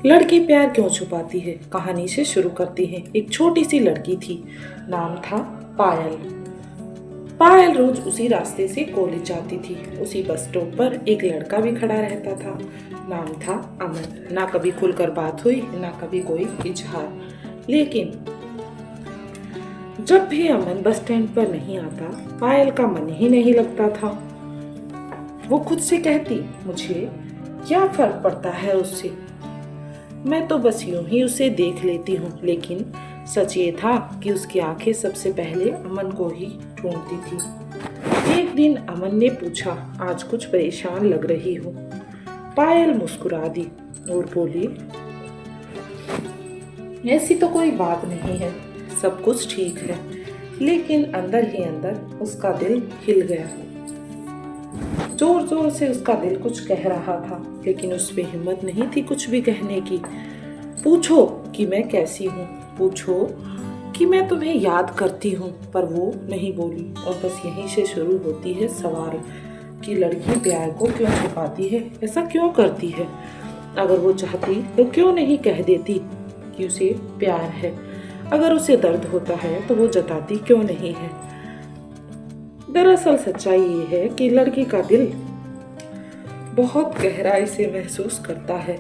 लड़की प्यार क्यों छुपाती है, कहानी से शुरू करती है। एक छोटी सी लड़की थी, नाम था पायल। पायल रोज उसी रास्ते से कॉलेज जाती थी। उसी बस स्टॉप पर एक लड़का भी खड़ा रहता था, नाम था अमन। ना कभी खुलकर बात हुई, ना कभी कोई इजहार। लेकिन जब भी अमन बस स्टैंड पर नहीं आता, पायल का मन ही नहीं लगता था। वो खुद से कहती, मुझे क्या फर्क पड़ता है उससे, मैं तो बस यूं ही उसे देख लेती हूँ। लेकिन सच ये था कि उसकी आंखें सबसे पहले अमन को ही ढूंढती थी। एक दिन अमन ने पूछा, आज कुछ परेशान लग रही हो। पायल मुस्कुरा दी और बोली, ऐसी तो कोई बात नहीं है, सब कुछ ठीक है। लेकिन अंदर ही अंदर उसका दिल हिल गया। जोर जोर से उसका दिल कुछ कह रहा था, लेकिन उसमें हिम्मत नहीं थी कुछ भी कहने की। पूछो कि मैं कैसी हूँ, पूछो कि मैं तुम्हें याद करती हूँ, पर वो नहीं बोली। और बस यहीं से शुरू होती है सवाल कि लड़की प्यार को क्यों छुपाती है, ऐसा क्यों करती है। अगर वो चाहती तो क्यों नहीं कह देती कि उसे प्यार है। अगर उसे दर्द होता है तो वो जताती क्यों नहीं है। दरअसल सच्चाई ये है कि लड़की का दिल बहुत गहराई से महसूस करता है,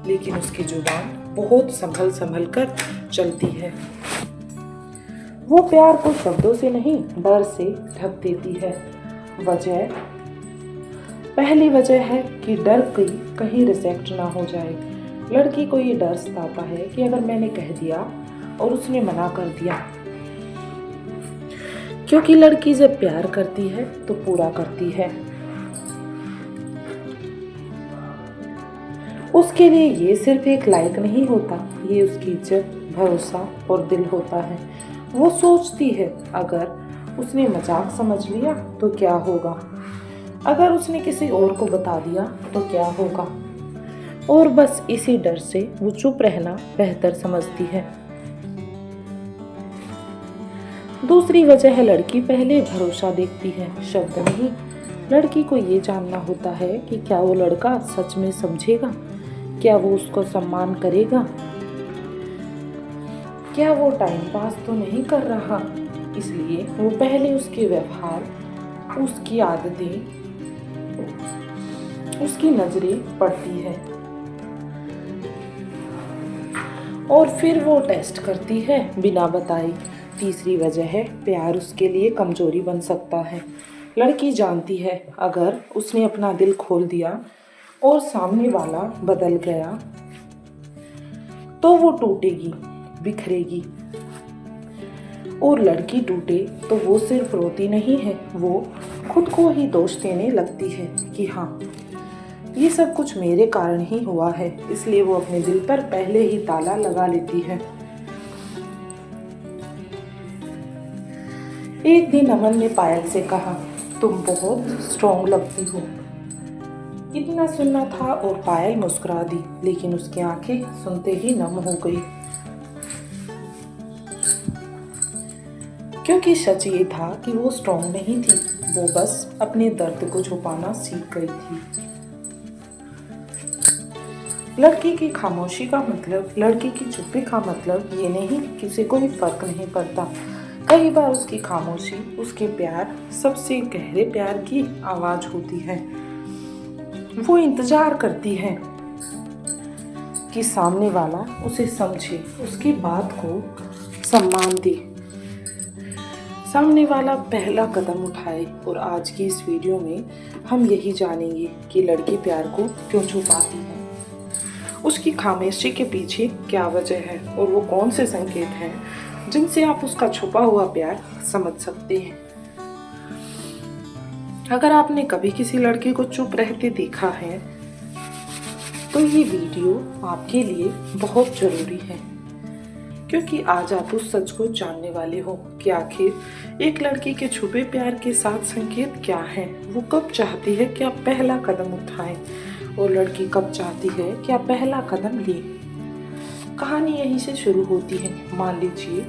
लेकिन उसकी जुबान बहुत संभल संभल कर चलती है। वो प्यार को शब्दों से नहीं, डर से ढक देती है। पहली वजह है कि डर की कहीं रिजेक्ट ना हो जाए। लड़की को ये डर सताता है कि अगर मैंने कह दिया और उसने मना कर दिया, क्योंकि लड़की जब प्यार करती है तो पूरा करती है। उसके लिए ये सिर्फ एक लाइक नहीं होता, ये उसकी इज्जत, भरोसा और दिल होता है। वो सोचती है, अगर उसने मजाक समझ लिया तो क्या होगा, अगर उसने किसी और को बता दिया तो क्या होगा। और बस इसी डर से वो चुप रहना बेहतर समझती है। दूसरी वजह है, लड़की पहले भरोसा देखती है, शब्द नहीं। लड़की को ये जानना होता है कि क्या वो लड़का सच में समझेगा, क्या वो उसको सम्मान करेगा, क्या वो टाइम पास तो नहीं कर रहा। इसलिए वो पहले उसके व्यवहार, उसकी आदतें, उसकी नजरें पड़ती है और फिर वो टेस्ट करती है बिना बताए। तीसरी वजह है, प्यार उसके लिए कमजोरी बन सकता है। लड़की जानती है, अगर उसने अपना दिल खोल दिया और सामने वाला बदल गया तो वो टूटेगी, बिखरेगी। और लड़की टूटे तो वो सिर्फ रोती नहीं है, वो खुद को ही दोष देने लगती है कि हाँ, ये सब कुछ मेरे कारण ही हुआ है। इसलिए वो अपने दिल पर पहले ही ताला लगा लेती है। एक दिन अमन ने पायल से कहा, तुम बहुत स्ट्रॉन्ग लगती हो। इतना सुनना था और पायल मुस्कुरा दी, लेकिन उसकी आंखें सुनते ही नम हो गई। क्योंकि सच ये था कि वो स्ट्रॉन्ग नहीं थी, वो बस अपने दर्द को छुपाना सीख गई थी। लड़की की खामोशी का मतलब, लड़की की चुप्पी का मतलब ये नहीं कि उसे कोई फर्क नहीं पड़ता। कई बार उसकी खामोशी उसके प्यार, सबसे गहरे प्यार की आवाज होती है। वो इंतजार करती है कि सामने वाला उसे समझे, उसकी बात को सम्मान दे, सामने वाला पहला कदम उठाए। और आज की इस वीडियो में हम यही जानेंगे कि लड़की प्यार को क्यों छुपाती है, उसकी खामोशी के पीछे क्या वजह है और वो कौन से संकेत हैं जिनसे आप उसका छुपा हुआ प्यार समझ सकते हैं। अगर आपने कभी किसी लड़के को चुप रहते देखा है तो ये वीडियो आपके लिए बहुत जरूरी है, क्योंकि आज आप उस सच को जानने वाले हो कि आखिर एक लड़की के छुपे प्यार के 7 संकेत क्या हैं। वो कब चाहती है कि आप पहला कदम उठाएं और लड़की कब चाहती है कि आप पहला कदम लें। कहानी यहीं से शुरू होती है। मान लीजिए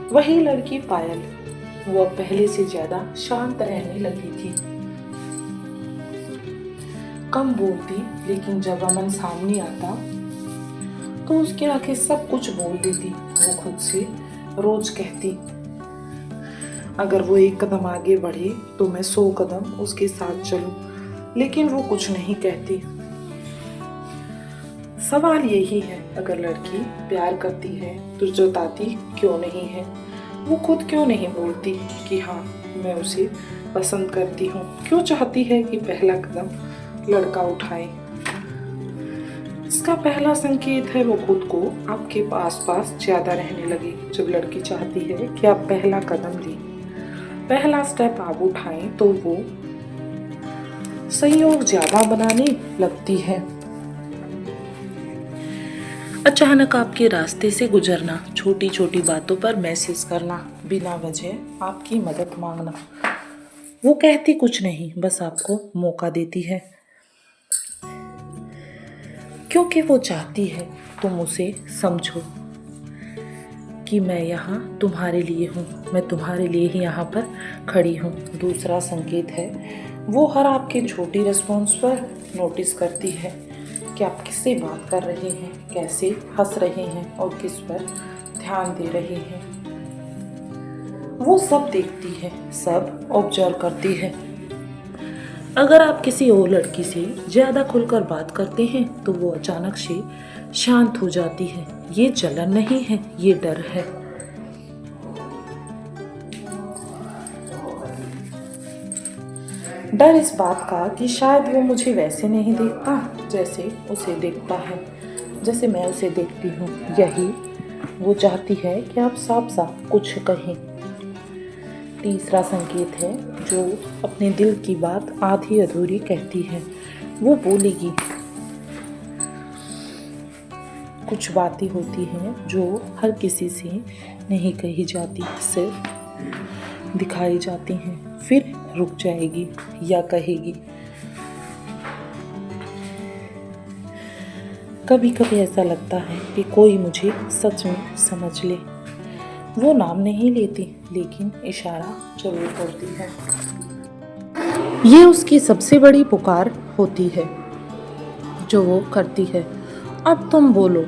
वही लड़की पायल, वो अब पहले से ज्यादा शांत रहने लगी थी, कम बोलती, लेकिन जब अमन सामने आता तो उसके आगे सब कुछ बोल देती। वो खुद से रोज कहती, अगर वो 1 कदम आगे बढ़े तो मैं 100 कदम उसके साथ चलूं, लेकिन वो कुछ नहीं कहती। सवाल यही है, अगर लड़की प्यार करती है तो जताती क्यों नहीं है? वो खुद क्यों नहीं बोलती कि हाँ मैं उसे पसंद करती हूँ? क्यों चाहती है कि पहला कदम लड़का उठाए? इसका पहला संकेत है वो खुद को आपके आसपास ज्यादा रहने लगे। जब लड़की चाहती है कि आप पहला कदम लें, पहला स्टेप आप उठाएं, तो वो सहयोग ज्यादा बनाने लगती है। अचानक आपके रास्ते से गुजरना, छोटी छोटी बातों पर मैसेज करना, बिना वजह आपकी मदद मांगना। वो कहती कुछ नहीं, बस आपको मौका देती है, क्योंकि वो चाहती है तुम उसे समझो कि मैं यहाँ तुम्हारे लिए हूँ, मैं तुम्हारे लिए ही यहाँ पर खड़ी हूँ। दूसरा संकेत है, वो हर आपके छोटी रिस्पॉन्स पर नोटिस करती है कि आप किससे बात कर रहे हैं, कैसे हंस रहे हैं और किस पर ध्यान दे रहे हैं। वो सब देखती है, सब ऑब्जर्व करती है। अगर आप किसी और लड़की से ज्यादा खुलकर बात करते हैं तो वो अचानक से शांत हो जाती है। ये जलन नहीं है, ये डर है। डर इस बात का कि शायद वो मुझे वैसे नहीं देखता जैसे उसे देखता है, जैसे मैं उसे देखती हूँ। यही वो चाहती है कि आप साफ साफ कुछ कहें। तीसरा संकेत है, जो अपने दिल की बात आधी अधूरी कहती है, वो बोलेगी। कुछ बातें होती हैं जो हर किसी से नहीं कही जाती, सिर्फ दिखाई जाती हैं, फिर रुक जाएगी या कहेगी। कभी कभी ऐसा लगता है कि कोई मुझे सच में समझ ले। वो नाम नहीं लेती, लेकिन इशारा जरूर करती है। ये उसकी सबसे बड़ी पुकार होती है जो वो करती है, अब तुम बोलो।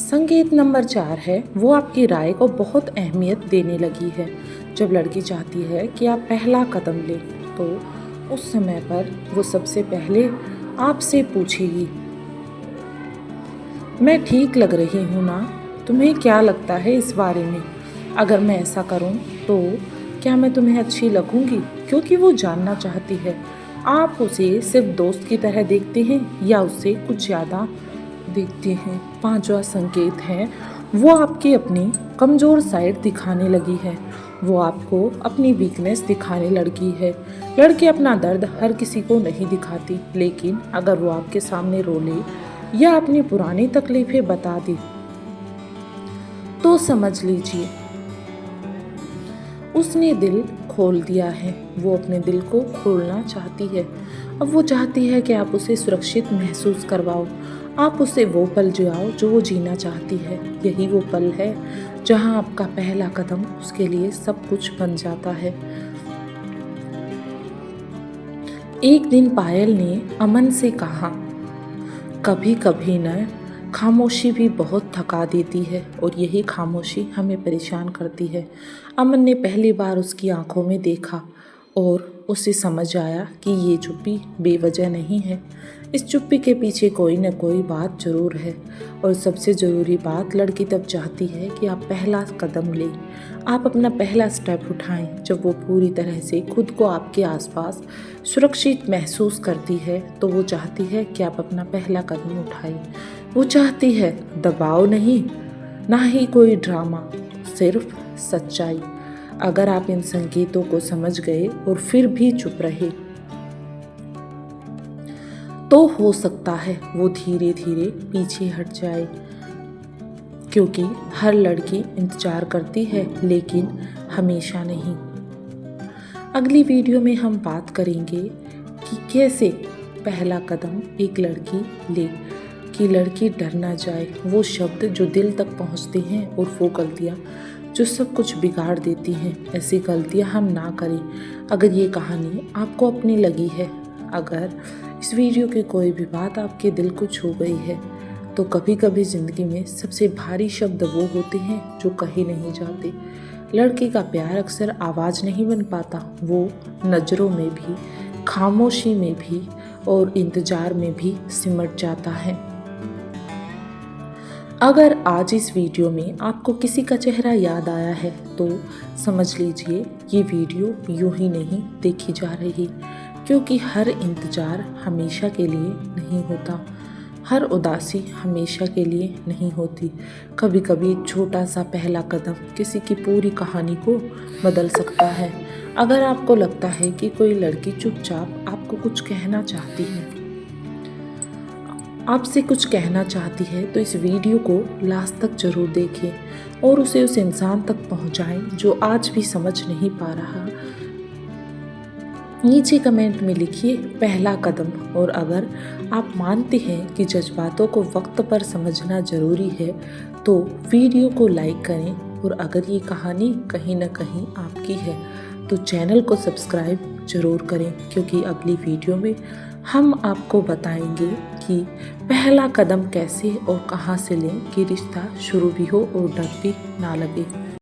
संकेत नंबर 4 है, वो आपकी राय को बहुत अहमियत देने लगी है। जब लड़की चाहती है कि आप पहला कदम लें, तो उस समय पर वो सबसे पहले आपसे पूछेगी, मैं ठीक लग रही हूँ ना? तुम्हें क्या लगता है इस बारे में? अगर मैं ऐसा करूँ तो क्या मैं तुम्हें अच्छी लगूंगी? क्योंकि वो जानना चाहती है आप उसे सिर्फ दोस्त की तरह देखते हैं या उससे कुछ ज़्यादा देखते हैं। 5वां संकेत है, वो आपकी अपनी कमज़ोर साइड दिखाने लगी है। वो आपको अपनी वीकनेस दिखाने लगी है। लड़की अपना दर्द हर किसी को नहीं दिखाती, लेकिन अगर वो आपके सामने रो ले या अपनी पुरानी तकलीफें बता दे तो समझ लीजिए उसने दिल खोल दिया है। वो अपने दिल को खोलना चाहती है। अब वो चाहती है कि आप उसे सुरक्षित महसूस करवाओ, आप उसे वो पल जियाओ जो वो जीना चाहती है। यही वो पल है जहां आपका पहला कदम उसके लिए सब कुछ बन जाता है। एक दिन पायल ने अमन से कहा, कभी कभी न खामोशी भी बहुत थका देती है और यही खामोशी हमें परेशान करती है। अमन ने पहली बार उसकी आंखों में देखा और उसे समझ आया कि ये चुप्पी बेवजह नहीं है। इस चुप्पी के पीछे कोई न कोई बात जरूर है। और सबसे ज़रूरी बात, लड़की तब चाहती है कि आप पहला कदम लें, आप अपना पहला स्टेप उठाएं। जब वो पूरी तरह से खुद को आपके आसपास सुरक्षित महसूस करती है तो वो चाहती है कि आप अपना पहला कदम उठाएं। वो चाहती है दबाव नहीं, ना ही कोई ड्रामा, सिर्फ सच्चाई। अगर आप इन संकेतों को समझ गए और फिर भी चुप रहे तो हो सकता है वो धीरे धीरे पीछे हट जाए, क्योंकि हर लड़की इंतजार करती है लेकिन हमेशा नहीं। अगली वीडियो में हम बात करेंगे कि कैसे पहला कदम एक लड़की ले कि लड़की डर ना जाए। वो शब्द जो दिल तक पहुंचते हैं और वो गलतियां जो सब कुछ बिगाड़ देती हैं, ऐसी गलतियां हम ना करें। अगर ये कहानी आपको अपनी लगी है, अगर इस वीडियो की कोई भी बात आपके दिल को छू गई है, तो कभी कभी ज़िंदगी में सबसे भारी शब्द वो होते हैं जो कहे नहीं जाते। लड़की का प्यार अक्सर आवाज़ नहीं बन पाता, वो नज़रों में भी, खामोशी में भी और इंतज़ार में भी सिमट जाता है। अगर आज इस वीडियो में आपको किसी का चेहरा याद आया है तो समझ लीजिए ये वीडियो यूं ही नहीं देखी जा रही, क्योंकि हर इंतज़ार हमेशा के लिए नहीं होता, हर उदासी हमेशा के लिए नहीं होती। कभी कभी एक छोटा सा पहला कदम किसी की पूरी कहानी को बदल सकता है। अगर आपको लगता है कि कोई लड़की चुपचाप आपको कुछ कहना चाहती है, आपसे कुछ कहना चाहती है, तो इस वीडियो को लास्ट तक जरूर देखें और उसे उस इंसान तक पहुंचाएं जो आज भी समझ नहीं पा रहा। नीचे कमेंट में लिखिए पहला कदम, और अगर आप मानते हैं कि जज्बातों को वक्त पर समझना ज़रूरी है तो वीडियो को लाइक करें, और अगर ये कहानी कहीं ना कहीं आपकी है तो चैनल को सब्सक्राइब ज़रूर करें, क्योंकि अगली वीडियो में हम आपको बताएंगे कि पहला कदम कैसे और कहाँ से लें कि रिश्ता शुरू भी हो और डर भी ना लगे।